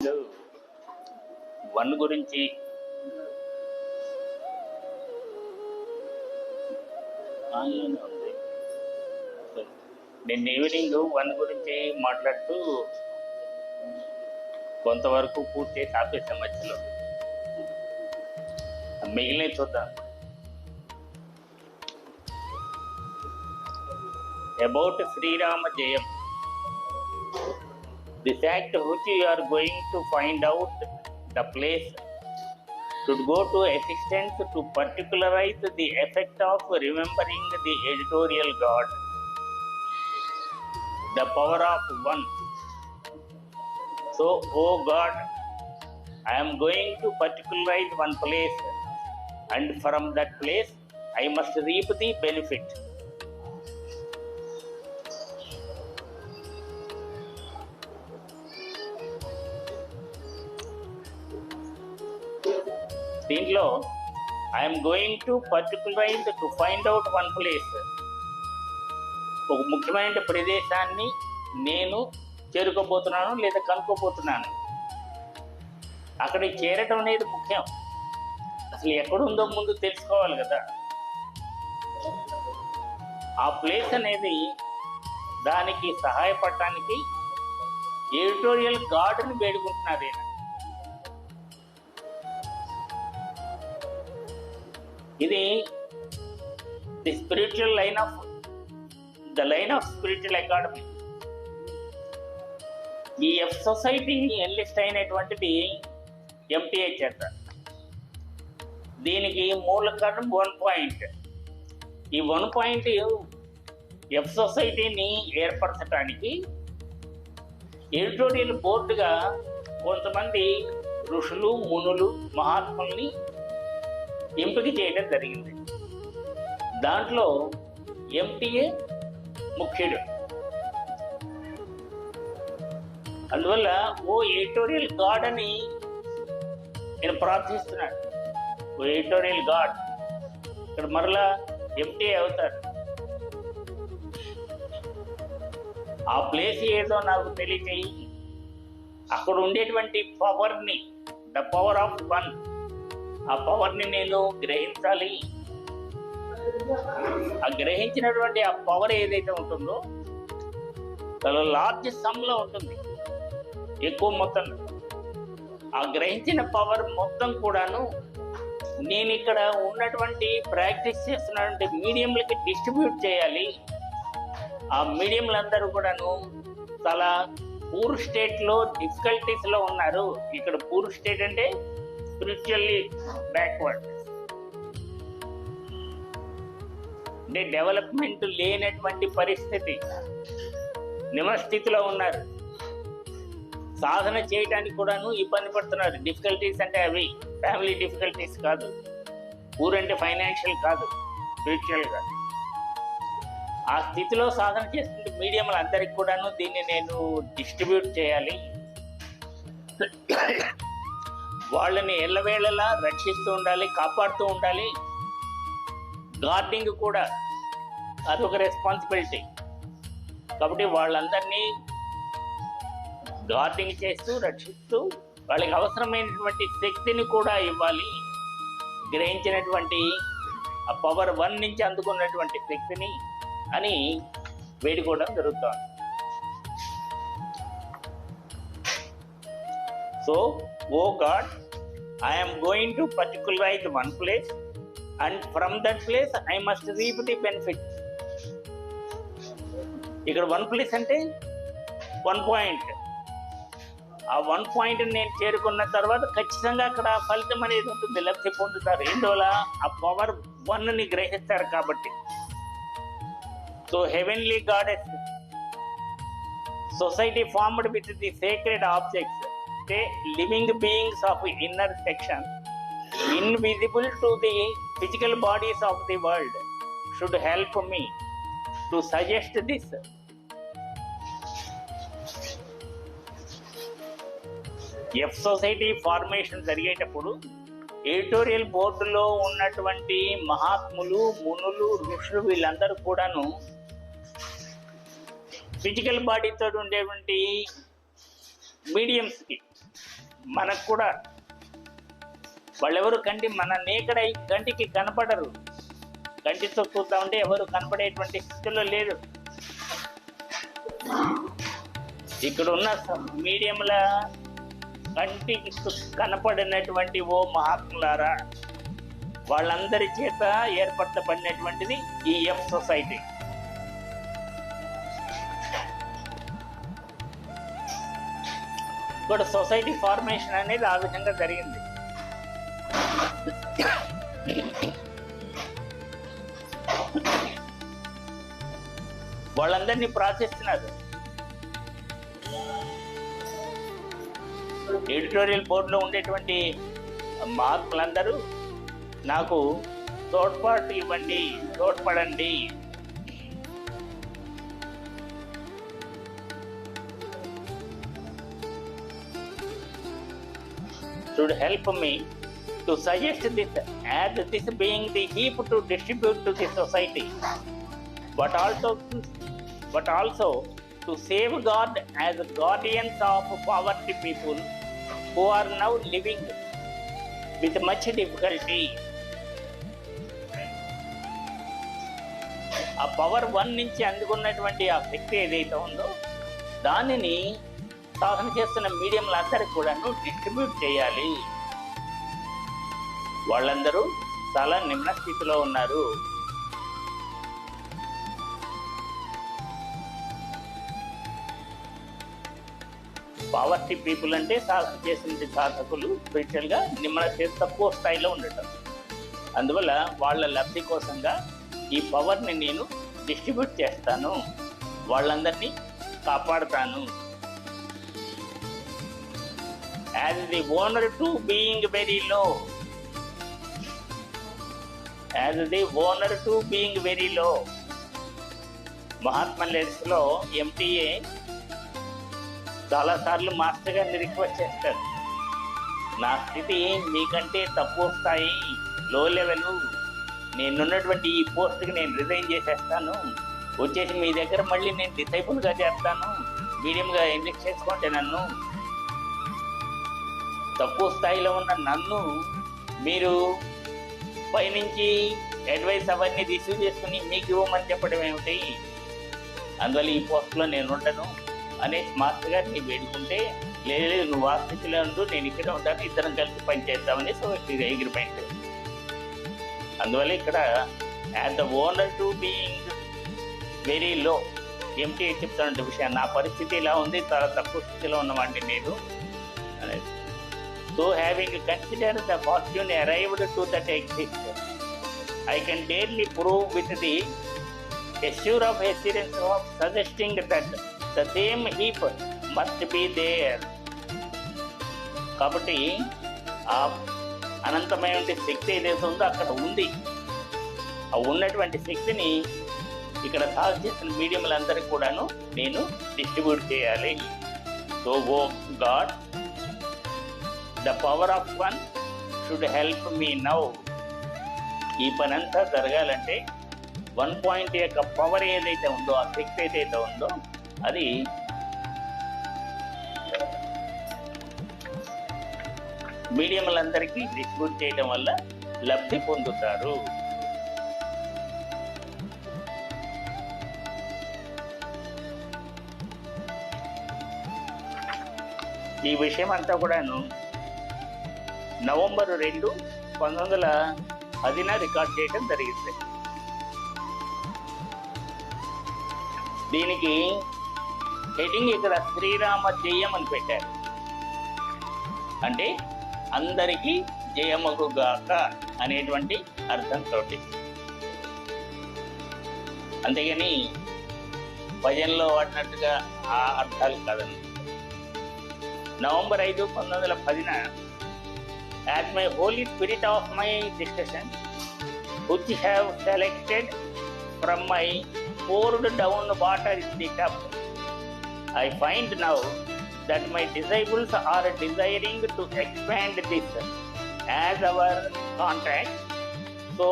Evening one గురించి ఉంది. నిన్న ఈవినింగ్ వన్ గురించి మాట్లాడుతూ కొంతవరకు పూర్తి చేసి ఆపేసే మధ్యలో మిగిలిన చూద్దాం. అబౌట్ శ్రీరామ జయం. This act which you are going to find out the place should go to assistance to particularize the effect of remembering the editorial God, the power of one. So, oh God, I am going to particularize one place, and from that place I must reap the benefit. దీంట్లో I'm going to particularise to find out one place. ఒక ముఖ్యమైన ప్రదేశాన్ని నేను చేరుకోబోతున్నాను లేదా కనుక్కోబోతున్నాను. అక్కడికి చేరటం అనేది ముఖ్యం. అసలు ఎక్కడుందో ముందు తెలుసుకోవాలి కదా. ఆ ప్లేస్ అనేది దానికి సహాయపడటానికి ఎడిటోరియల్ గార్డుని వేడుకుంటున్నారు. ఇది the spiritual line of spiritual academy. ఈ ఎఫ్ సొసైటీ ఎన్లిస్ట్ అయినటువంటిది ఎంటీఏ చేత. దీనికి మూల కారణం 1 పాయింట్. ఈ 1 పాయింట్ ఎఫ్ సొసైటీని ఏర్పరచడానికి ఎడిటోరియల్ బోర్డుగా కొంతమంది ఋషులు, మునులు, మహాత్ముల్ని ఎంపిక చేయడం జరిగింది. దాంట్లో ఎంటీఏ ముఖ్యుడు. అందువల్ల ఓ ఎడిటోరియల్ గాడ్ అని నేను ప్రార్థిస్తున్నాడు. ఓ ఎడిటోరియల్ గాడ్ ఇక్కడ మరలా ఎంటీఏ అవుతారు. ఆ ప్లేస్ ఏదో నాకు తెలియచేయి. అక్కడ ఉండేటువంటి పవర్ని, ద పవర్ ఆఫ్ వన్, ఆ పవర్ని నేను గ్రహించాలి. ఆ గ్రహించినటువంటి ఆ పవర్ ఏదైతే ఉంటుందో చాలా లార్జ్ సమ్లో ఉంటుంది, ఎక్కువ మొత్తంలో. ఆ గ్రహించిన పవర్ మొత్తం కూడాను నేను ఇక్కడ ఉన్నటువంటి ప్రాక్టీస్ చేస్తున్నటువంటి మీడియంలకి డిస్ట్రిబ్యూట్ చేయాలి. ఆ మీడియంలందరూ కూడాను చాలా పూర్ స్టేట్లో, డిఫికల్టీస్లో ఉన్నారు. ఇక్కడ పూర్ స్టేట్ అంటే స్పిరిచువల్లీ బ్యాక్వర్డ్, అంటే డెవలప్మెంట్ లేనటువంటి పరిస్థితి, నిమస్థితిలో ఉన్నారు. సాధన చేయడానికి కూడాను ఇబ్బంది పడుతున్నారు. డిఫికల్టీస్ అంటే అవి ఫ్యామిలీ డిఫికల్టీస్ కాదు, పూర్ అంటే ఫైనాన్షియల్ కాదు, స్పిరిచువల్గా. ఆ స్థితిలో సాధన చేస్తుంటే మీడియంలందరికీ కూడాను దీన్ని నేను డిస్ట్రిబ్యూట్ చేయాలి. వాళ్ళని ఎల్లవేళలా రక్షిస్తూ ఉండాలి, కాపాడుతూ ఉండాలి. గార్డింగ్ కూడా అదొక రెస్పాన్సిబిలిటీ. కాబట్టి వాళ్ళందరినీ గార్డింగ్ చేస్తూ, రక్షిస్తూ, వాళ్ళకి అవసరమైనటువంటి శక్తిని కూడా ఇవ్వాలి. గ్రహించినటువంటి ఆ పవర్ 1 నుంచి అందుకున్నటువంటి శక్తిని అని వేడుకోవడం జరుగుతుంది. So, oh God, I am going to particularize one place, and from that place I must reap the benefit. ఇక్కడ 1 place అంటే 1 పాయింట్. ఆ 1 పాయింట్ నేను చేరుకున్న తర్వాత ఖచ్చితంగా అక్కడ ఫలితం అనేది ఉంటుంది, లబ్ధి పొందుతారు. ఎందువల్ల ఆ పవర్ 1ని గ్రహిస్తారు కాబట్టి. So heavenly goddess society formed with the sacred objects, living beings of inner section, invisible to the physical bodies of the world, should help me to suggest this. F society formation జరిగేటప్పుడు editorial బోర్డులో ఉన్నటువంటి మహాత్ములు, మునులు, ఋషులు వీళ్ళందరూ కూడాను physical బాడీతో ఉండేటువంటి మీడియంస్కి మనకు కూడా వాళ్ళెవరు మన నేకడ కంటికి కనపడరు. కంటితో చూస్తా ఉంటే ఎవరు కనపడేటువంటి స్థితిలో లేదు. ఇక్కడ ఉన్న మీడియంల కంటికి కనపడినటువంటి ఓ మహాత్ములారా, వాళ్ళందరి చేత ఏర్పరచబడినటువంటిది ఈ ఎఫ్ సొసైటీ. ఇక్కడ సొసైటీ ఫార్మేషన్ అనేది ఆ విధంగా జరిగింది. వాళ్ళందరినీ ప్రార్థిస్తున్నారు. ఎడిటోరియల్ బోర్డులో ఉండేటువంటి మహాత్ములందరూ నాకు తోడ్పాటు ఇవ్వండి, తోడ్పడండి. Should help me to suggest this, as this being the heap to distribute to the society, but also to safeguard as guardians of poverty people who are now living with much difficulty. ఆ power 1 నుంచి అందుకున్నటువంటి ఆ శక్తి ఏదైతే ఉందో దానిని సాధన చేస్తున్న మీడియంలందరికీ కూడాను distribute చేయాలి. వాళ్ళందరూ చాలా నిమ్న స్థితిలో ఉన్నారు. పావర్టీ పీపుల్ అంటే సాధన చేసిన సాధకులు స్పిరిచువల్ గా నిమ్న స్థితి తక్కువ స్థాయిలో ఉండటం. అందువల్ల వాళ్ళ లబ్ధి కోసంగా ఈ పవర్ని నేను డిస్ట్రిబ్యూట్ చేస్తాను, వాళ్ళందరినీ కాపాడుతాను. As the owner to being very low, as the owner to being very low. Mahatma let's low MTA చాలాసార్లు మాస్టర్ గారిని రిక్వెస్ట్ చేస్తారు, నా స్థితి మీకంటే తక్కువ స్థాయి, లో లెవెల్, నేనున్నటువంటి ఈ పోస్ట్కి నేను రిజైన్ చేసేస్తాను, వచ్చేసి మీ దగ్గర మళ్ళీ నేను డిసైపుల్గా చేస్తాను, మీడియంగా ఎన్నిక చేసుకోండి. నన్ను తక్కువ స్థాయిలో ఉన్న నన్ను మీరు పైనుంచి అడ్వైస్ అవన్నీ రిసీవ్ చేసుకుని మీకు ఇవ్వమని చెప్పడం ఏమిటి, అందువల్ల ఈ పోస్ట్లో నేను ఉండను అనేసి మాస్టర్ గారిని వేడుకుంటే, లేదు నువ్వు ఆ స్థితిలో ఉండు, నేను ఇక్కడే ఉంటాను, ఇద్దరం కలిసి పనిచేద్దామని. సో ఇది అగ్రిమెంట్. అందువల్ల ఇక్కడ as the owner to being very లో, ఏమిటి చెప్తానంటే విషయం, నా పరిస్థితి ఇలా ఉంది, చాలా తక్కువ స్థితిలో ఉన్నవాడిని నేను అనేది. So having consider the fortune arrived to that exist, I can dearly prove with the assurance of suggesting that the same heap must be there. కాబట్టి ఆ అనంతమైన శక్తి ఏదైతే ఉందో అక్కడ ఉంది. ఆ ఉన్నటువంటి శక్తిని ఇక్కడ సాల్వ్ చేసిన మీడియంలందరికీ కూడాను నేను డిస్ట్రిబ్యూట్ చేయాలి. So oh God, the power of one should help me now. ఈ పని అంతా జరగాలంటే 1 పాయింట్ యొక్క పవర్ ఏదైతే ఉందో, ఆ శక్తి ఏదైతే ఉందో అది మీడియంలందరికీ డిస్ట్రిబ్యూట్ చేయడం వల్ల లబ్ధి పొందుతారు. ఈ విషయం అంతా కూడాను నవంబర్ 2, 1910 రికార్డ్ చేయడం జరిగింది. దీనికి హెడింగ్ ఇక్కడ శ్రీరామ జయం అని పెట్టారు. అంటే అందరికీ జయమగుగాక అనేటువంటి అర్థంతో. అంతేగాని భజనలో వాడినట్టుగా ఆ అర్థాలు కాదండి. November 5, 1910 at my Holi spirit of my discussion which have selected from my poured down water in the cup, I find now that my disciples are desiring to expand this as our contract. So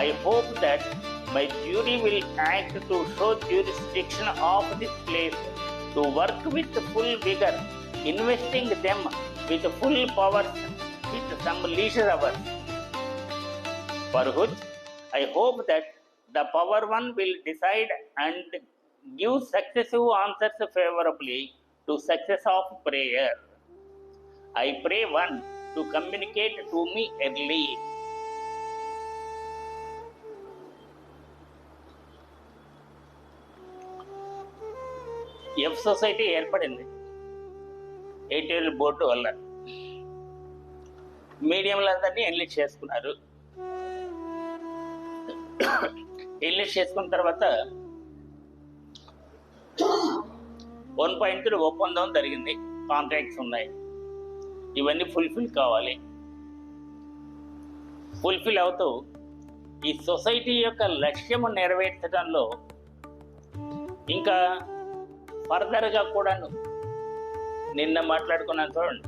I hope that my jury will act to show jurisdiction of this place to work with full vigor, investing them with full powers with some leisure hours, for which I hope that the power one will decide and give successive answers favorably to success of prayer. I pray one to communicate to me early. F society ఏర్పడింది Airtel board వల్ల. మీడియంలందరినీ enlist చేసుకున్నారు. Enlist చేసుకున్న తర్వాత 1.3 ఒప్పందం జరిగింది. Contracts ఉన్నాయి. ఇవన్నీ fulfil కావాలి. ఫుల్ఫిల్ అవుతూ ఈ సొసైటీ యొక్క లక్ష్యము నెరవేర్చడంలో ఇంకా ఫర్దర్గా కూడాను నిన్న మాట్లాడుకున్నాను చూడండి.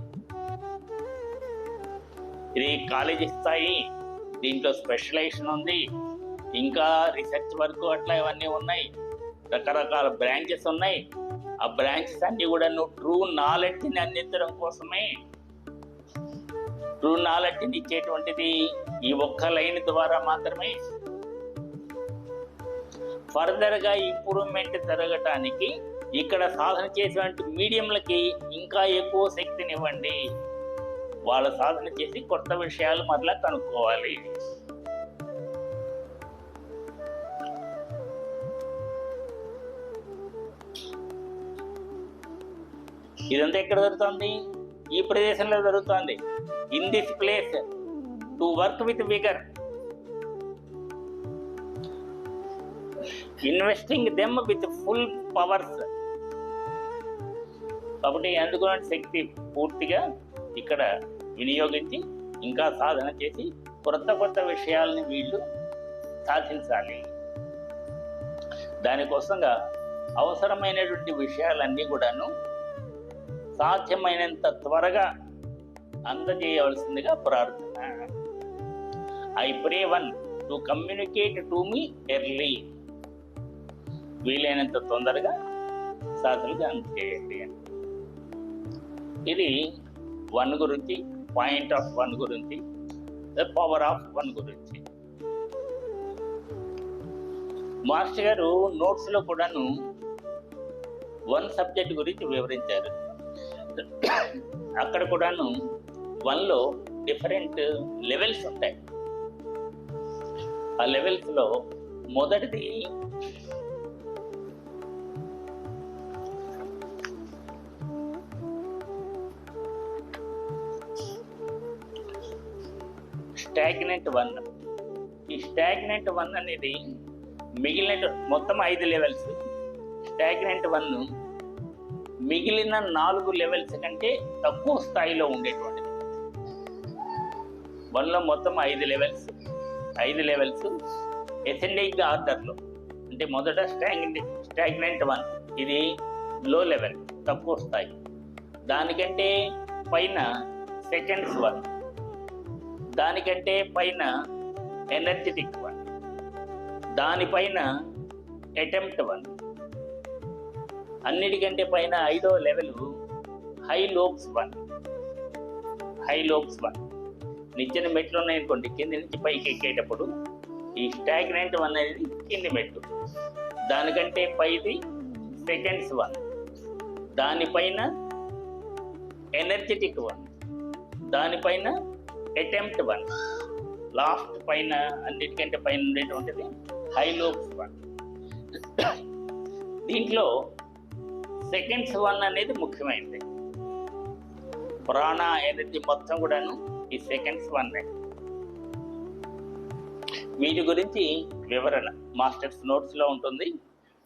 ఇది కాలేజీ స్థాయి, దీంట్లో స్పెషలైజేషన్ ఉంది, ఇంకా రీసెర్చ్ వర్క్ అట్లా ఇవన్నీ ఉన్నాయి, రకరకాల బ్రాంచెస్ ఉన్నాయి. ఆ బ్రాంచెస్ అన్ని కూడా ట్రూ నాలెడ్జ్ని అందించడం కోసమే. ట్రూ నాలెడ్జ్ని ఇచ్చేటువంటిది ఈ ఒక్క లైన్ ద్వారా మాత్రమే. ఫర్దర్గా ఇంప్రూవ్మెంట్ జరగటానికి ఇక్కడ సాధన చేసేటువంటి మీడియంలకి ఇంకా ఎక్కువ శక్తినివ్వండి. వాళ్ళ సాధన చేసి కొత్త విషయాలు మరలా కనుక్కోవాలి. ఇదంతా ఎక్కడ జరుగుతుంది? ఈ ప్రదేశంలో జరుగుతుంది. In this place to work with vigour, investing them with full powers. కాబట్టి అందుకున్న శక్తి పూర్తిగా ఇక్కడ వినియోగించి ఇంకా సాధన చేసి కొత్త విషయాలని వీళ్ళు సాధించాలి. దానికోసంగా అవసరమైనటువంటి విషయాలన్నీ కూడాను సాధ్యమైనంత త్వరగా అందజేయవలసిందిగా ప్రార్థన. I pray one to communicate to me early. వీలైనంత తొందరగా సాధనగా అందజేయండి. ఇది 1 గురించి, పాయింట్ ఆఫ్ 1 గురించి, ద పవర్ ఆఫ్ 1 గురించి. మాస్టర్ గారు నోట్స్లో కూడాను 1 సబ్జెక్ట్ గురించి వివరించారు. అక్కడ కూడాను 1లో డిఫరెంట్ లెవెల్స్ ఉంటాయి. ఆ లెవెల్స్లో మొదటిది స్టాగ్నెంట్ 1. ఈ స్టాగ్నెంట్ 1 అనేది మిగిలిన మొత్తం 5 లెవెల్స్. స్టాగ్నెంట్ 1 మిగిలిన 4 లెవెల్స్ కంటే తక్కువ స్థాయిలో ఉండేటువంటిది. 1లో మొత్తం 5 లెవెల్స్ అసెండింగ్ ఆర్డర్లో. అంటే మొదట స్టాగ్నెంట్ 1 ఇది లో లెవెల్, తక్కువ స్థాయి. దానికంటే పైన సెకండ్స్ 1, దానికంటే పైన ఎనర్జెటిక్ 1, దానిపైన అటెంప్ట్ 1, అన్నిటికంటే పైన 5వ లెవెల్ హై లోబ్స్ 1. నిచ్చెన మెట్లు ఉన్నాయనుకోండి, కింది నుంచి పైకి ఎక్కేటప్పుడు ఈ స్టాగ్నెంట్ 1 అనేది కింది మెట్లు. దానికంటే పైది సెకండ్స్ 1, దానిపైన ఎనర్జెటిక్ 1, దానిపైన అటెంప్ట్ 1, లాస్ట్ పైన అన్నిటికంటే పైన ఉండేటువంటిది హై లోబ్స్ 1. దీంట్లో సెకండ్స్ 1 అనేది ముఖ్యమైనది. ప్రాణ ఎనర్జీ మొత్తం కూడాను ఈ సెకండ్స్ 1. వీటి గురించి వివరణ మాస్టర్స్ నోట్స్లో ఉంటుంది.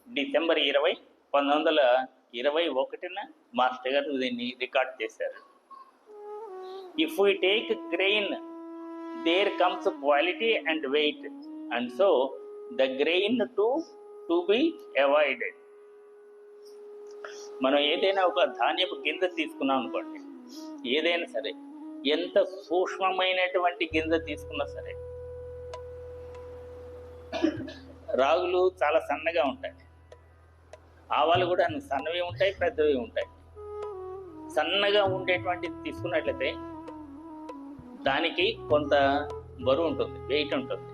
డిసెంబర్ 20, 1921 మాస్టర్ గారు దీన్ని రికార్డ్ చేశారు. If we take grain, there comes quality and weight, and so the grain to be avoided. మనం ఏదైనా ఒక ధాన్యపు గింజ తీసుకున్నాం అనుకోండి, ఏదైనా సరే, ఎంత సూక్ష్మమైనటువంటి గింజ తీసుకున్నా సరే, రాగులు చాలా సన్నగా ఉంటాయి, ఆవాలు కూడా సన్నవి ఉంటాయి, పెద్దవి ఉంటాయి. సన్నగా ఉండేటువంటిది తీసుకున్నట్లయితే దానికి కొంత బరువు ఉంటుంది, వెయిట్ ఉంటుంది,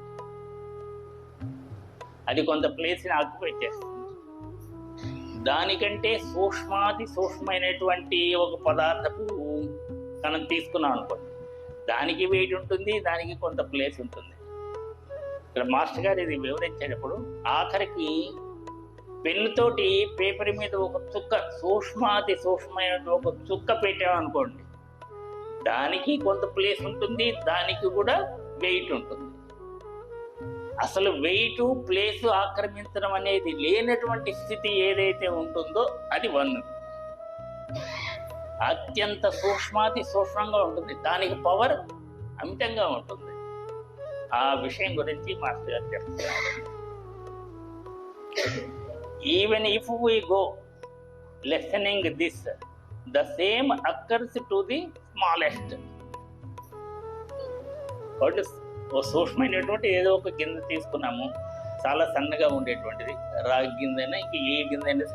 అది కొంత ప్లేస్ని ఆక్యుపై చేస్తుంది. దానికంటే సూక్ష్మాతి సూక్ష్మమైనటువంటి ఒక పదార్థపు మనం తీసుకున్నాం అనుకోండి, దానికి వెయిట్ ఉంటుంది, దానికి కొంత ప్లేస్ ఉంటుంది. ఇక్కడ మాస్టర్ గారు ఇది వివరించేటప్పుడు ఆఖరికి పెన్నుతోటి పేపర్ మీద ఒక చుక్క సూక్ష్మాతి సూక్ష్మమైన ఒక చుక్క పెట్టామనుకోండి, దానికి కొంత ప్లేస్ ఉంటుంది, దానికి కూడా వెయిట్ ఉంటుంది. అసలు వెయిట్ ప్లేస్ ఆక్రమించడం అనేది లేనటువంటి స్థితి ఏదైతే ఉంటుందో అది 1. అత్యంత సూక్ష్మాతి సూక్ష్మంగా ఉంటుంది, దానికి పవర్ అమితంగా ఉంటుంది. ఆ విషయం గురించి మాస్టర్ గారు చెప్తున్నారు. Even if we go lessening this, the same occurs to the smallest. ఓ సూక్ష్మమైనటువంటి ఏదో ఒక గింజ తీసుకున్నాము, చాలా సన్నగా ఉండేటువంటిది, రాగి గింజైనా ఇంక ఏ గింజైనా,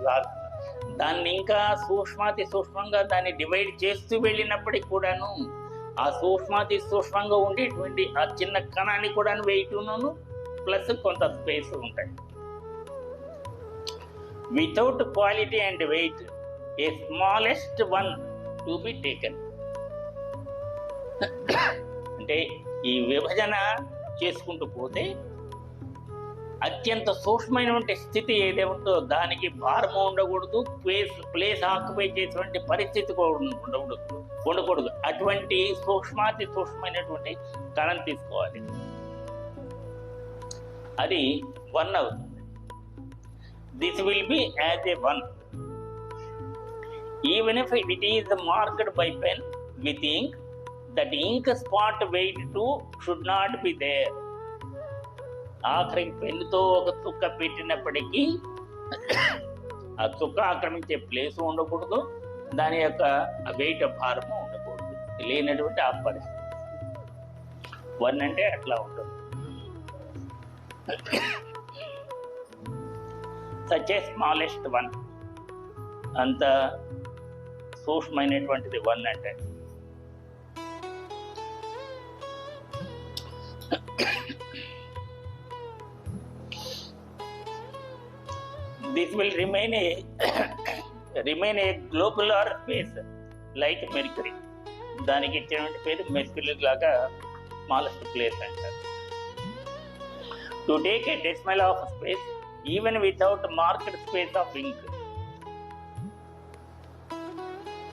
దాన్ని ఇంకా సూక్ష్మాతి సూక్ష్మంగా దాన్ని డివైడ్ చేస్తూ వెళ్ళినప్పటికీ కూడాను ఆ సూక్ష్మాతి సూక్ష్మంగా ఉండేటువంటి ఆ చిన్న కణాన్ని కూడా వెయిట్ను ప్లస్ కొంత స్పేస్ ఉంటాయి. Without quality and weight, a smallest one to be taken. అంటే ఈ విభజన చేసుకుంటూ పోతే అత్యంత సూక్ష్మమైనటువంటి స్థితి ఏదే ఉంటుందో దానికి భారము ఉండకూడదు, ప్లేస్ ఆక్యుపై చేసేటువంటి పరిస్థితి ఉండకూడదు. అటువంటి సూక్ష్మాతి సూక్ష్మమైనటువంటి కణం తీసుకోవాలి, అది 1 అవుతుంది. This will be as a 1. Even if it is marked by pen with ink, that ink spot weight too should not be there. ఆఖరికి పెన్నుతో ఒక చుక్క పెట్టినప్పటికీ ఆ చుక్క ఆక్రమించే ప్లేస్ ఉండకూడదు, దాని యొక్క వెయిట్ భారము ఉండకూడదు, లేనటువంటి ఆ పరిస్థితి 1 అంటే అట్లా ఉంటుంది. సచ్ ఏ స్మాలెస్ట్ 1, అంత సూక్ష్మమైనటువంటిది 1 అంటే. This will remain a globular space like mercury. దానికి ఇచ్చినటువంటి పేరు మెర్క్యూరీ లాగా స్మాలెస్ట్ ప్లేస్ అంటారు. To take a decimal of space even without marked space of ink.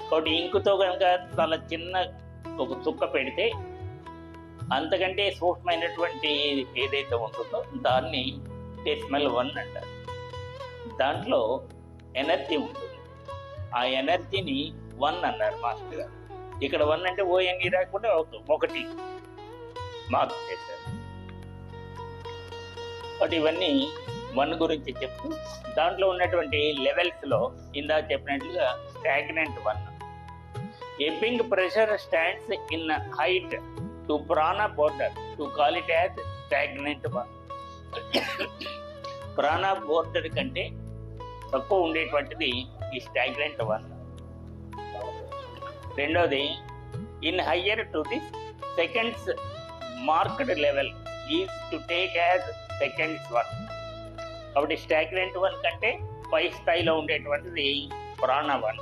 కాబట్టి ఇంకుతో కనుక చాలా చిన్న ఒక చుక్క పెడితే అంతకంటే సూక్ష్మమైనటువంటి ఏదైతే ఉంటుందో దాన్ని డెసిమల్ 1 అంటారు. దాంట్లో ఎనర్జీ ఉంటుంది, ఆ ఎనర్జీని 1 అన్నారు మాస్టర్ గారు. ఇక్కడ 1 అంటే ఓఎన్ఈ రాకుండా 1 మార్క్ చేశారు. బట్ ఇవన్నీ 1 గురించి చెప్తూ దాంట్లో ఉన్నటువంటి లెవెల్స్లో ఇందా చెప్పినట్లుగా stagnant 1. Ebbing pressure stands in height to prana border to call it as stagnant 1. Prana border కంటే తక్కువ ఉండేటువంటిది ఈ స్టాగ్నెంట్ 1. రెండోది in higher to the seconds marked level is to take as seconds 1. కాబట్టి స్టాగ్నెంట్ 1 కంటే పై స్థాయిలో ఉండేటువంటిది ప్రాణ 1.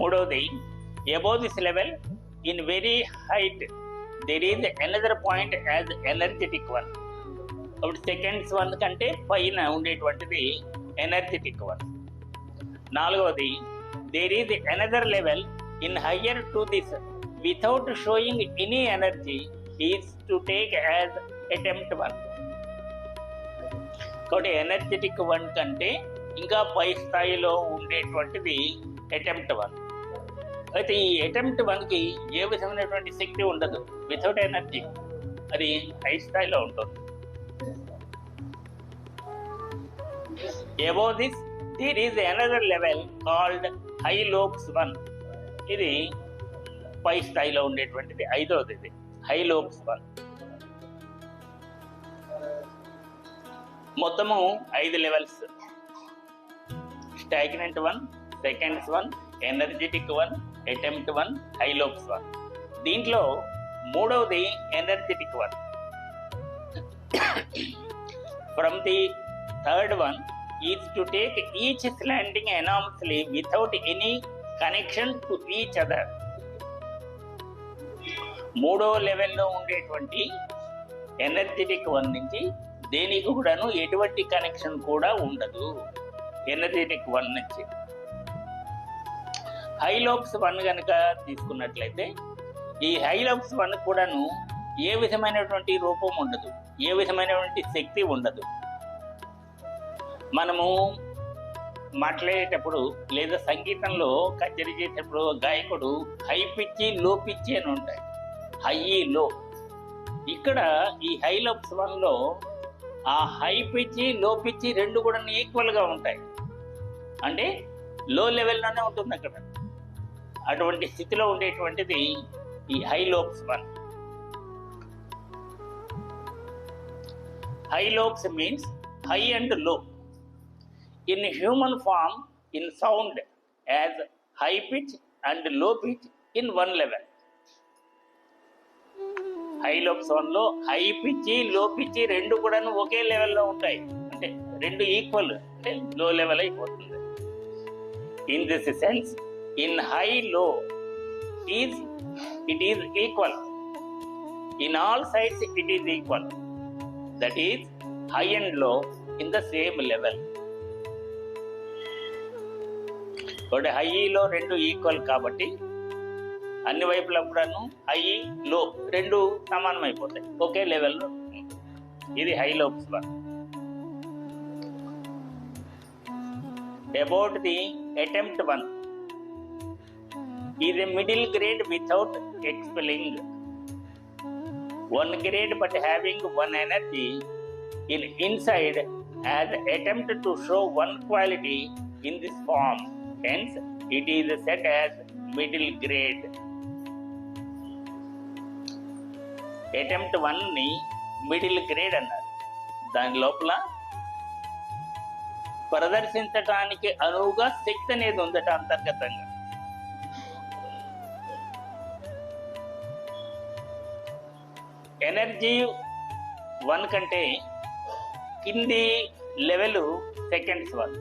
మూడవది above this level in very height there is another point as energetic 1. కాబట్టి సెకండ్స్ 1 కంటే పైన ఉండేటువంటిది ఎనర్జెటిక్ 1. నాలుగవది there is another level in higher to this without showing any energy is to take as attempt 1. కాబట్టి energetic 1 కంటే ఇంకా పై స్థాయిలో ఉండేటువంటిది అటెంప్ట్ 1. అయితే ఈ అటెంప్ట్ 1కి ఏ విధమైనటువంటి శక్తి ఉండదు, వితౌట్ ఎనర్జీ, అది హై స్థాయిలో ఉంటుంది. Above this there is another level called high lobes 1. ఇది పై స్థాయిలో ఉండేటువంటిది ఐదవది, ఇది హై లోబ్స్ 1. మొత్తము 5 levels. Stagnant 1, seconds 1, energetic 1, attempt 1, high lobes 1. దీంట్లో మూడవది energetic 1. From the third one is to take each standing anonymously without any connection to each other. మూడో లెవెల్లో ఉండేటువంటి ఎనర్జెటిక్ 1 నుంచి దేనికి కూడాను ఎటువంటి కనెక్షన్ కూడా ఉండదు. ఎనర్జెటిక్ 1 నుంచి హైలోప్స్ 1 కనుక తీసుకున్నట్లయితే ఈ హైలోప్స్ 1 కూడాను ఏ విధమైనటువంటి రూపం ఉండదు, ఏ విధమైనటువంటి శక్తి ఉండదు. మనము మాట్లాడేటప్పుడు లేదా సంగీతంలో కచేరీ చేసేటప్పుడు గాయకుడు హై పిచ్చి, లో పిచ్చి అని ఉంటాయి, హై లో. ఇక్కడ ఈ హైలోప్స్ 1లో ఆ హై పిచ్చి, లో పిచ్చి రెండు కూడా ఈక్వల్గా ఉంటాయి. అంటే లో లెవెల్లోనే ఉంటుంది అక్కడ. అటువంటి స్థితిలో ఉండేటువంటిది ఈ హైలోప్స్ 1. హైలోప్స్ means high and low. In human form, in sound, as high pitch and low pitch in one level. High lobes 1లో హై పిచ్చి, లో పిచ్చి రెండు కూడా ఒకే లెవెల్లో ఉంటాయి. అంటే రెండు ఈక్వల్, అంటే లో లెవెల్ అయిపోతుంది. In this sense, in high లో it is equal. In all sides it is equal. That is high and low in the same level. కాబట్టి హై లో రెండు ఈక్వల్ కాబట్టి అన్ని వైపులా కూడాను హై లో రెండు సమానం అయిపోతాయి, ఒకే లెవెల్లో. ఇది హైలోప్స్ 1. About the attempt 1 is a middle grade without expelling. One grade but having one energy in inside as attempt to show one quality in this form. Hence, it is set as middle grade. Attempt 1 ని middle grade అన్నారు. దాని లోపల ప్రదర్శించటానికి అనువుగా శక్తి అనేది ఉందట అంతర్గతంగా. Energy 1 కంటే కింది లెవెల్ సెకండ్స్ 1.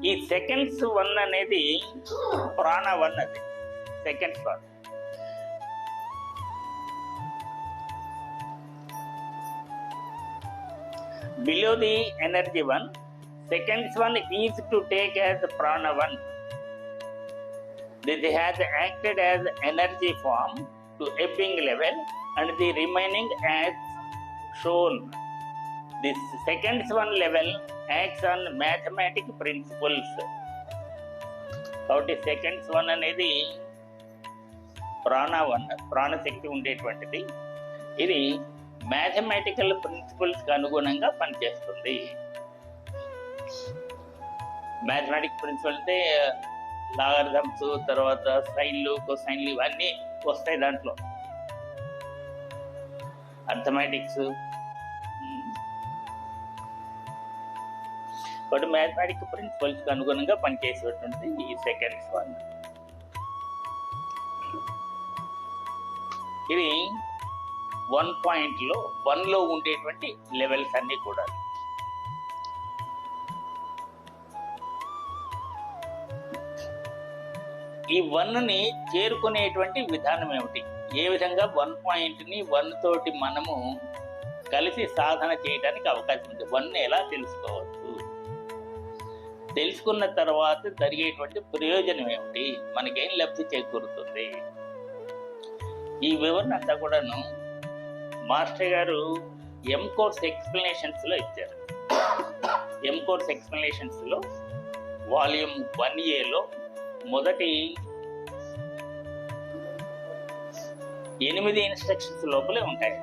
ఈ సెకండ్స్ 1 అనేది ప్రాణ 1, అది seconds 1. Below the energy 1, seconds 1 is to take as prana 1. This has acted as energy form to ebbing level and the remaining as shown. This seconds 1 level acts on mathematic principles. కాబట్టి seconds 1 అనేది ప్రాణ 1, ప్రాణశక్తి ఉండేటువంటిది. ఇది mathematical ప్రిన్సిపల్స్కి అనుగుణంగా పనిచేస్తుంది. Mathematic principal అంటే logarithms, తర్వాత సైన్లు, కొసైన్లు ఇవన్నీ వస్తాయి దాంట్లో. అర్థమెటిక్స్, బట్ మ్యాథమెటిక్ ప్రిన్సిపల్స్కి అనుగుణంగా పనిచేసేటువంటి ఈ సెకండ్స్ 1. ఇది 1 పాయింట్లో 1లో ఉండేటువంటి లెవెల్స్ అన్నీ కూడా. ఈ 1ని చేరుకునేటువంటి విధానం ఏమిటి? ఏ విధంగా 1 పాయింట్ని 1 తోటి మనము కలిసి సాధన చేయడానికి అవకాశం ఉంది? 1ని ఎలా తెలుసుకోవచ్చు? తెలుసుకున్న తర్వాత జరిగేటువంటి ప్రయోజనం ఏమిటి? మనకేం లబ్ధి చేకూరుతుంది? ఈ వివరణ అంతా కూడాను మాస్టర్ గారు M-Course ఎక్స్ప్లెనేషన్స్లో ఇచ్చారు. M-Course ఎక్స్ప్లెనేషన్స్లో వాల్యూమ్ 1Aలో మొదటి 8 ఇన్స్ట్రక్షన్స్ లోపలే ఉంటాయి.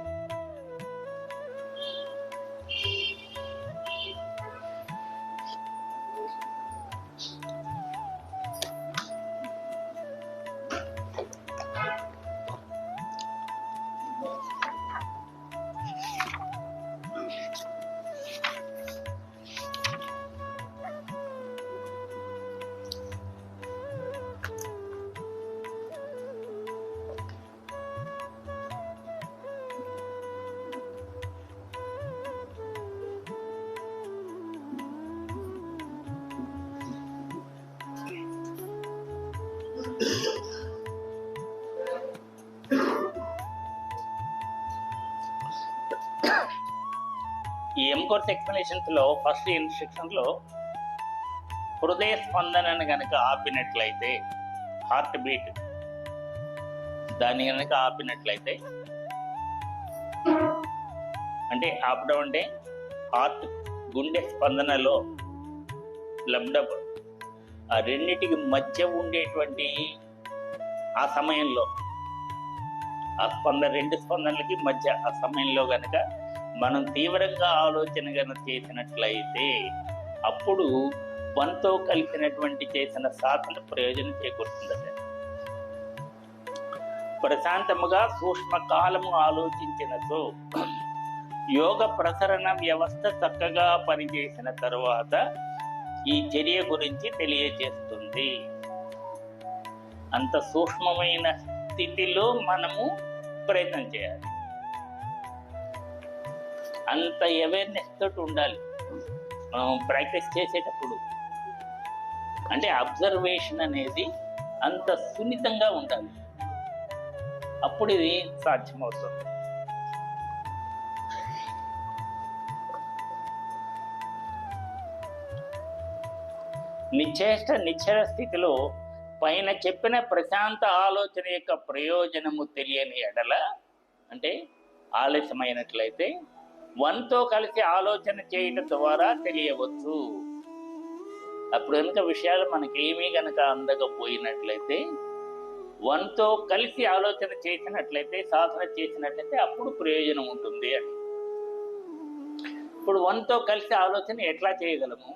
ఈ ఎం కోర్స్ ఎక్స్ప్లెనేషన్స్ లో ఫస్ట్ ఇన్స్ట్రక్షన్ లో హృదయ స్పందనను గనక ఆపినట్లయితే, హార్ట్ బీట్ దాన్ని గనక ఆపినట్లయితే, అంటే ఆపడం అంటే హార్ట్ గుండె స్పందనలో లబ్డబ్ ఆ రెండింటికి మధ్య ఉండేటువంటి ఆ సమయంలో, ఆ రెండు స్పందనలకి మధ్య ఆ సమయంలో గనక మనం తీవ్రంగా ఆలోచన గనక చేసినట్లయితే అప్పుడు మనతో కలిసినటువంటి చేసిన సాధన ప్రయోజనం చేకూరుతుందట. ప్రశాంతముగా సూక్ష్మ కాలము ఆలోచించినతో యోగ ప్రసరణ వ్యవస్థ చక్కగా పనిచేసిన తరువాత ఈ చర్య గురించి తెలియజేస్తుంది. అంత సూక్ష్మమైన స్థితిలో మనము ప్రయత్నం చేయాలి. అంత అవేర్నెస్ తోటి ఉండాలి మనం ప్రాక్టీస్ చేసేటప్పుడు. అంటే అబ్జర్వేషన్ అనేది అంత సున్నితంగా ఉండాలి. అప్పుడు ఇది సాధ్యమవుతుంది. నిశ్చేష్ట నిశ్చల స్థితిలో పైన చెప్పిన ప్రశాంత ఆలోచన యొక్క ప్రయోజనము తెలియని ఎడల, అంటే ఆలస్యమైనట్లయితే వన్తో కలిసి ఆలోచన చేయడం ద్వారా తెలియవచ్చు. అప్పుడు కనుక విషయాలు మనకేమీ కనుక అందకపోయినట్లయితే, వన్తో కలిసి ఆలోచన చేసినట్లయితే, సాధన చేసినట్లయితే అప్పుడు ప్రయోజనం ఉంటుంది అని. ఇప్పుడు వన్తో కలిసి ఆలోచన ఎట్లా చేయగలము?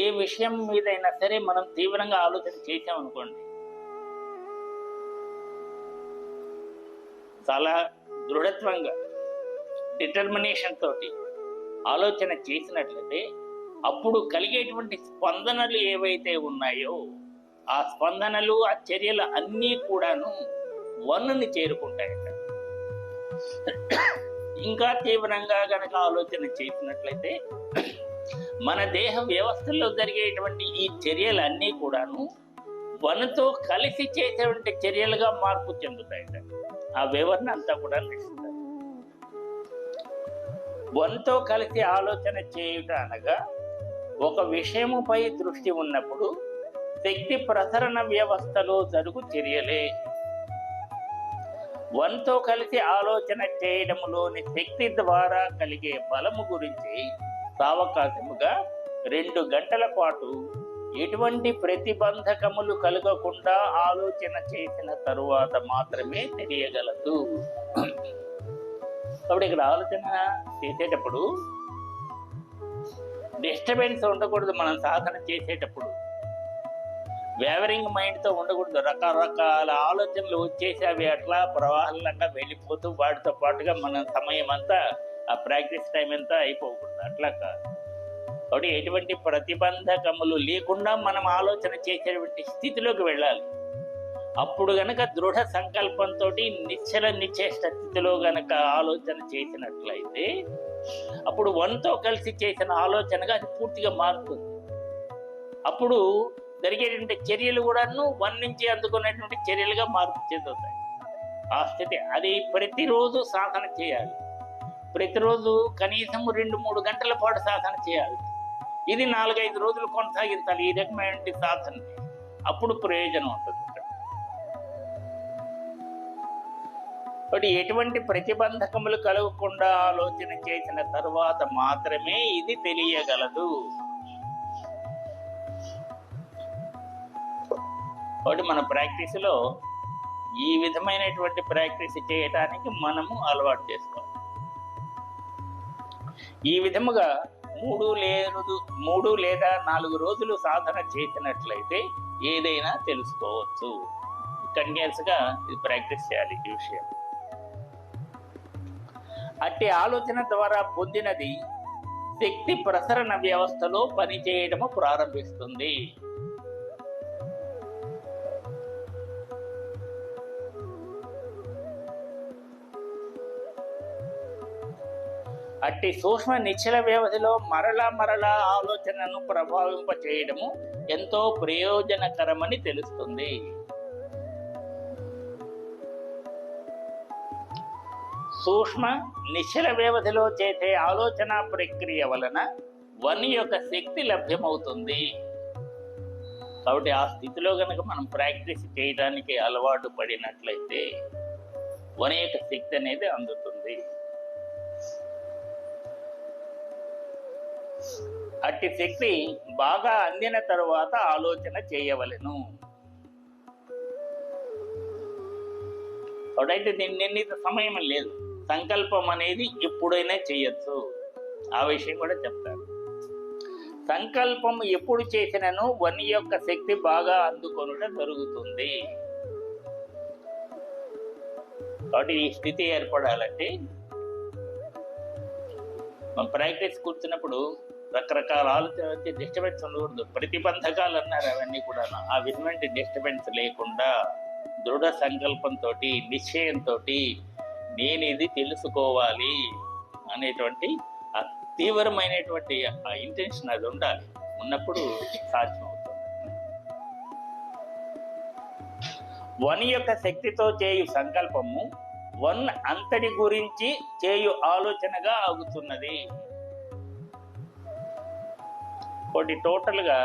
ఏ విషయం మీదైనా సరే మనం తీవ్రంగా ఆలోచన చేసామనుకోండి, చాలా దృఢత్వంగా డిటర్మినేషన్ తోటి ఆలోచన చేసినట్లయితే అప్పుడు కలిగేటువంటి స్పందనలు ఏవైతే ఉన్నాయో ఆ స్పందనలు, ఆ చర్యలు అన్నీ కూడాను వన్నుని చేరుకుంటాయట. ఇంకా తీవ్రంగా గనక ఆలోచన చేసినట్లయితే మన దేహ వ్యవస్థల్లో జరిగేటువంటి ఈ చర్యలన్నీ కూడాను వన్తో కలిసి చేసేటువంటి చర్యలుగా మార్పు చెందుతాయట. ఆ వివరణ అంతా కూడా నిలుస్తారు. వన్తో కలిసి ఆలోచన చేయుట అనగా ఒక విషయముపై దృష్టి ఉన్నప్పుడు శక్తి ప్రసరణ వ్యవస్థలో జరుగు చర్యలే. వన్తో కలిసి ఆలోచన చేయడంలోని శక్తి ద్వారా కలిగే బలము గురించి సావకాశముగా 2 గంటల పాటు ఎటువంటి ప్రతిబంధకములు కలగకుండా ఆలోచన చేసిన తరువాత మాత్రమే తెలియగలదు. కాబట్టి ఇక్కడ ఆలోచన చేసేటప్పుడు డిస్టర్బెన్స్ ఉండకూడదు. మనం సాధన చేసేటప్పుడు వేవరింగ్ మైండ్తో ఉండకూడదు. రకరకాల ఆలోచనలు వచ్చేసి అవి అట్లా ప్రవాహంలాగా వెళ్ళిపోతూ వాటితో పాటుగా మన సమయం అంతా, ఆ ప్రాక్టీస్ టైం అంతా అయిపోకూడదు. అట్లా కాదు. కాబట్టి ఎటువంటి ప్రతిబంధకములు లేకుండా మనం ఆలోచన చేసేటువంటి స్థితిలోకి వెళ్ళాలి. అప్పుడు గనక దృఢ సంకల్పంతో నిశ్చేష్ట స్థితిలో గనక ఆలోచన చేసినట్లయితే అప్పుడు వన్తో కలిసి చేసిన ఆలోచనగా అది పూర్తిగా మారుతుంది. అప్పుడు జరిగేటువంటి చర్యలు కూడాను వన్ నుంచి అందుకునేటువంటి చర్యలుగా మార్పు చెందుతాయి. ఆ స్థితి అది ప్రతిరోజు సాధన చేయాలి. ప్రతిరోజు కనీసం 2-3 గంటల పాటు సాధన చేయాలి. ఇది 4-5 రోజులు కొనసాగించాలి ఈ రకమైన సాధన. అప్పుడు ప్రయోజనం ఉంటుంది. కాబట్టి ఎటువంటి ప్రతిబంధకములు కలగకుండా ఆలోచన చేసిన తరువాత మాత్రమే ఇది తెలియగలదు. కాబట్టి మన ప్రాక్టీస్లో ఈ విధమైనటువంటి ప్రాక్టీస్ చేయడానికి మనము అలవాటు చేసుకోవాలి. ఈ విధముగా 3 లేదా 4 రోజులు సాధన చేసినట్లయితే ఏదైనా తెలుసుకోవచ్చు. కంటిన్యూస్గా ఇది ప్రాక్టీస్ చేయాలి ఈ విషయం. అట్టి ఆలోచన ద్వారా పొందినది శక్తి ప్రసరణ వ్యవస్థలో పనిచేయడము ప్రారంభిస్తుంది. అట్టి సూక్ష్మ నిశ్చల వ్యవధిలో మరలా ఆలోచనను ప్రభావింప చేయడము ఎంతో ప్రయోజనకరమని తెలుస్తుంది. సూక్ష్మ నిశ్చల వ్యవధిలో చేసే ఆలోచన ప్రక్రియ వలన వన్ యొక్క శక్తి లభ్యమవుతుంది. కాబట్టి ఆ స్థితిలో కనుక మనం ప్రాక్టీస్ చేయడానికి అలవాటు పడినట్లయితే వన్ యొక్క శక్తి అనేది అందుతుంది. అట్టి శక్తి బాగా అందిన తరువాత ఆలోచన చేయవలెను. కాబట్టి దీని నిర్ణీత సమయం లేదు, సంకల్పం అనేది ఎప్పుడైనా చేయొచ్చు. ఆ విషయం కూడా చెప్తారు. సంకల్పం ఎప్పుడు చేసినను వన్ యొక్క శక్తి బాగా అందుకొనుట జరుగుతుంది. కాబట్టి ఈ స్థితి ఏర్పడాలంటే మనం ప్రాక్టీస్ కూర్చున్నప్పుడు రకరకాల ఆలోచన వచ్చి డిస్టర్బెన్స్ ఉండకూడదు. ప్రతిబంధకాలు అన్నారు, అవన్నీ కూడా ఆ విధమైన డిస్టర్బెన్స్ లేకుండా దృఢ సంకల్పంతో నిశ్చయంతో నేను ఇది తెలుసుకోవాలి అనేటువంటి ఆ తీవ్రమైనటువంటి ఆ ఇంటెన్షన్ అది ఉండాలి. ఉన్నప్పుడు సాధ్యమవుతుంది. వన్ యొక్క శక్తితో చేయు సంకల్పము వన్ అంతటి గురించి చేయు ఆలోచనగా ఆగుతున్నది. ఒకటి టోటల్గా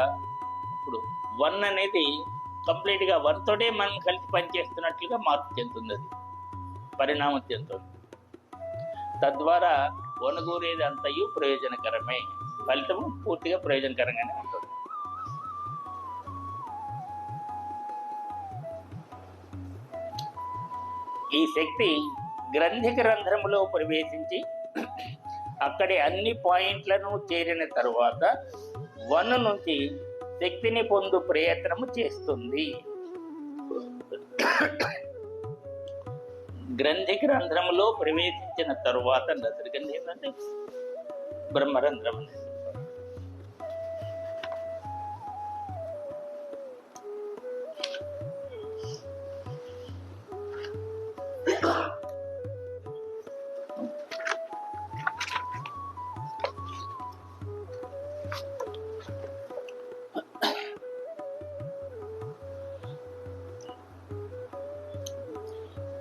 ఇప్పుడు వన్ అనేది కంప్లీట్గా వన్ తోటే మనం కలిసి పనిచేస్తున్నట్లుగా మార్పు చెందుతుంది, అది పరిణామం చెందుతుంది. తద్వారా వనగూరేది అంతయు ప్రయోజనకరమే, ఫలితము పూర్తిగా ప్రయోజనకరంగానే ఉంటుంది. ఈ శక్తి గ్రంథిక రంధ్రములో ప్రవేశించి అక్కడి అన్ని పాయింట్లను చేరిన తరువాత వన్ నుంచి శక్తిని పొందు ప్రయత్నము చేస్తుంది. గ్రంథిక రంధ్రములో ప్రవేశించిన తరువాత నదిగంధి ఏంటంటే బ్రహ్మరంధ్రం అనేది.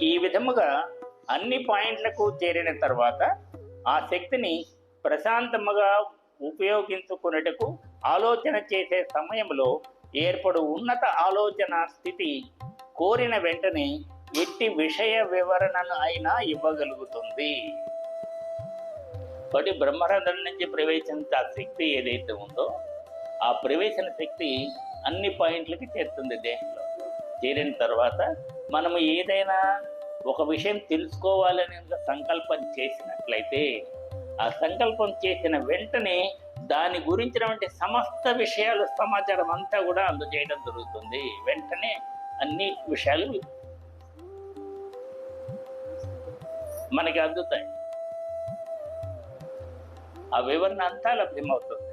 ఈ విధముగా అన్ని పాయింట్లకు చేరిన తర్వాత ఆ శక్తిని ప్రశాంతముగా ఉపయోగించుకున్నటకు ఆలోచన చేసే సమయంలో ఏర్పడు ఉన్నత ఆలోచన స్థితి కోరిన వెంటనే ఎట్టి విషయ వివరణను అయినా ఇవ్వగలుగుతుంది. కాబట్టి బ్రహ్మరంధ్రం నుంచి ప్రవేశించే ఆ శక్తి ఏదైతే ఉందో ఆ ప్రవేశన శక్తి అన్ని పాయింట్లకి చేరుతుంది. దేహంలో చేరిన తర్వాత మనము ఏదైనా ఒక విషయం తెలుసుకోవాలని సంకల్పం చేసినట్లయితే ఆ సంకల్పం చేసిన వెంటనే దాని గురించినటువంటి సమస్త విషయాలు సమాచారం అంతా కూడా అందజేయడం జరుగుతుంది. వెంటనే అన్ని విషయాలు మనకి అందుతాయి. ఆ వివరణ అంతా లభ్యమవుతుంది.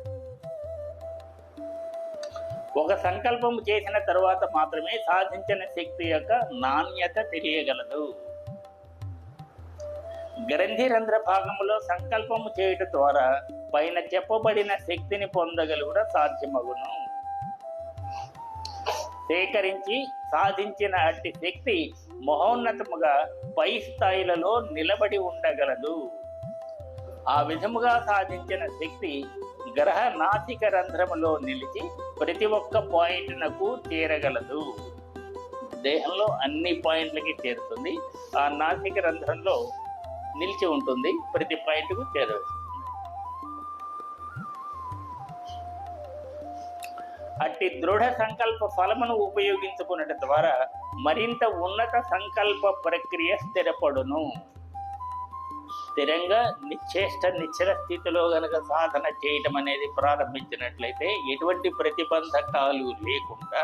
ఒక సంకల్పం చేసిన తరువాత మాత్రమే సాధించిన శక్తి యొక్క నాణ్యత తెలియగలదు. గ్రంథి రంధ్ర భాగంలో సంకల్పము చేయటం ద్వారా పైన చెప్పబడిన శక్తిని పొందగలుగుట సాధ్యమగును. సేకరించి సాధించిన అట్టి శక్తి మహోన్నతముగా పై స్థాయిలలో నిలబడి ఉండగలదు. ఆ విధముగా సాధించిన శక్తి గ్రహ నాసిక రంధ్రములో నిలిచి ప్రతి ఒక్క పాయింట్నకు చేరగలదు. దేహంలో అన్ని పాయింట్లకి చేరుతుంది. ఆ నాసిక రంధ్రంలో నిలిచి ఉంటుంది, ప్రతి పాయింట్కు చేరవేస్తుంది. అట్టి దృఢ సంకల్ప ఫలమును ఉపయోగించుకున్నట ద్వారా మరింత ఉన్నత సంకల్ప ప్రక్రియ స్థిరపడును. స్థిరంగా నిశ్చల స్థితిలో గనక సాధన చేయటం అనేది ప్రారంభించినట్లయితే ఎటువంటి ప్రతిబంధకాలు లేకుండా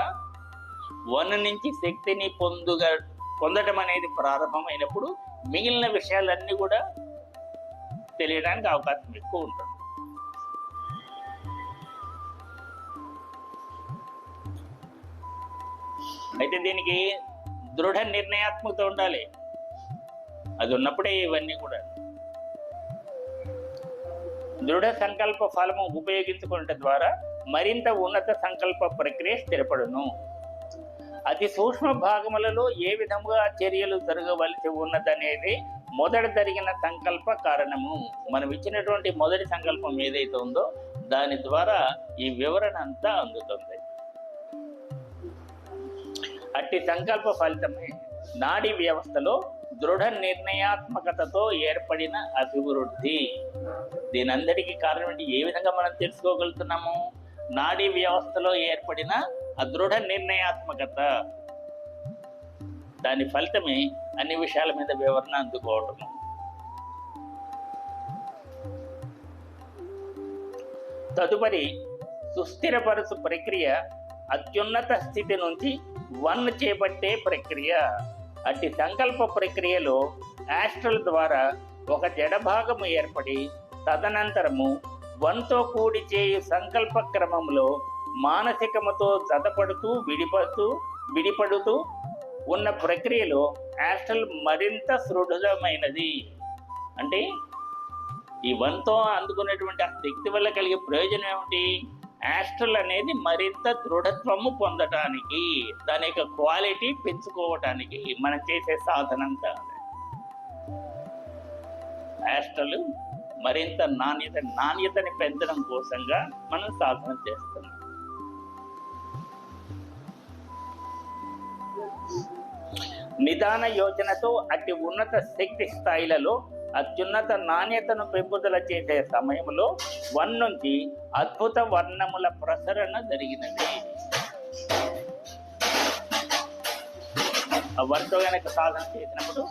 వన్ నుంచి శక్తిని పొందడం అనేది ప్రారంభమైనప్పుడు మిగిలిన విషయాలన్నీ కూడా తెలియడానికి అవకాశం ఎక్కువ ఉంటుంది. అయితే దీనికి దృఢ నిర్ణయాత్మకత ఉండాలి. అది ఉన్నప్పుడే ఇవన్నీ కూడా దృఢ సంకల్ప ఫలము ఉపయోగించుకున్నట ద్వారా మరింత ఉన్నత సంకల్ప ప్రక్రియ స్థిరపడును. అతి సూక్ష్మ భాగములలో ఏ విధముగా చర్యలు జరగవలసి ఉన్నదనేది మొదట జరిగిన సంకల్ప కారణము. మనం ఇచ్చినటువంటి మొదటి సంకల్పం ఏదైతే ఉందో దాని ద్వారా ఈ వివరణ అంతా అందుతుంది. అట్టి సంకల్ప ఫలితమే నాడీ వ్యవస్థలో దృఢ నిర్ణయాత్మకతతో ఏర్పడిన అభివృద్ధి. దీనందరికీ కారణం ఏంటి? ఏ విధంగా మనం తెలుసుకోగలుగుతున్నాము? నాడీ వ్యవస్థలో ఏర్పడిన అదృఢ నిర్ణయాత్మకత, దాని ఫలితమే అన్ని విషయాల మీద వివరణ అందుకోవటము. తదుపరి సుస్థిరపరచు ప్రక్రియ అత్యున్నత స్థితి నుంచి వన్ చేపట్టే ప్రక్రియ. అట్టి సంకల్ప ప్రక్రియలో యాస్ట్రల్ ద్వారా ఒక జడ భాగము ఏర్పడి తదనంతరము వన్తో కూడి చేయు సంకల్ప క్రమంలో మానసికముతో జతపడుతూ విడిపడుతూ ఉన్న ప్రక్రియలో యాస్ట్రల్ మరింత సుదృఢమైనది. అంటే ఈ వన్తో అందుకునేటువంటి ఆ శక్తి వల్ల కలిగే ప్రయోజనం ఏమిటి? యాస్ట్రల్ అనేది మరింత దృఢత్వము పొందటానికి, దాని యొక్క క్వాలిటీ పెంచుకోవటానికి మనం చేసే సాధన అంతా. యాస్ట్రల్ మరింత నాణ్యతని పెంచడం కోసంగా మనం సాధన చేస్తున్నాం. నిదాన యోచనతో అతి ఉన్నత శక్తి స్థాయిలలో అత్యున్నత నాణ్యతను పెంపుదల చేసే సమయంలో వన్ నుంచి అద్భుత వర్ణముల ప్రసరణ జరిగినది. ఆ వన్తో కనుక సాధన చేసినప్పుడు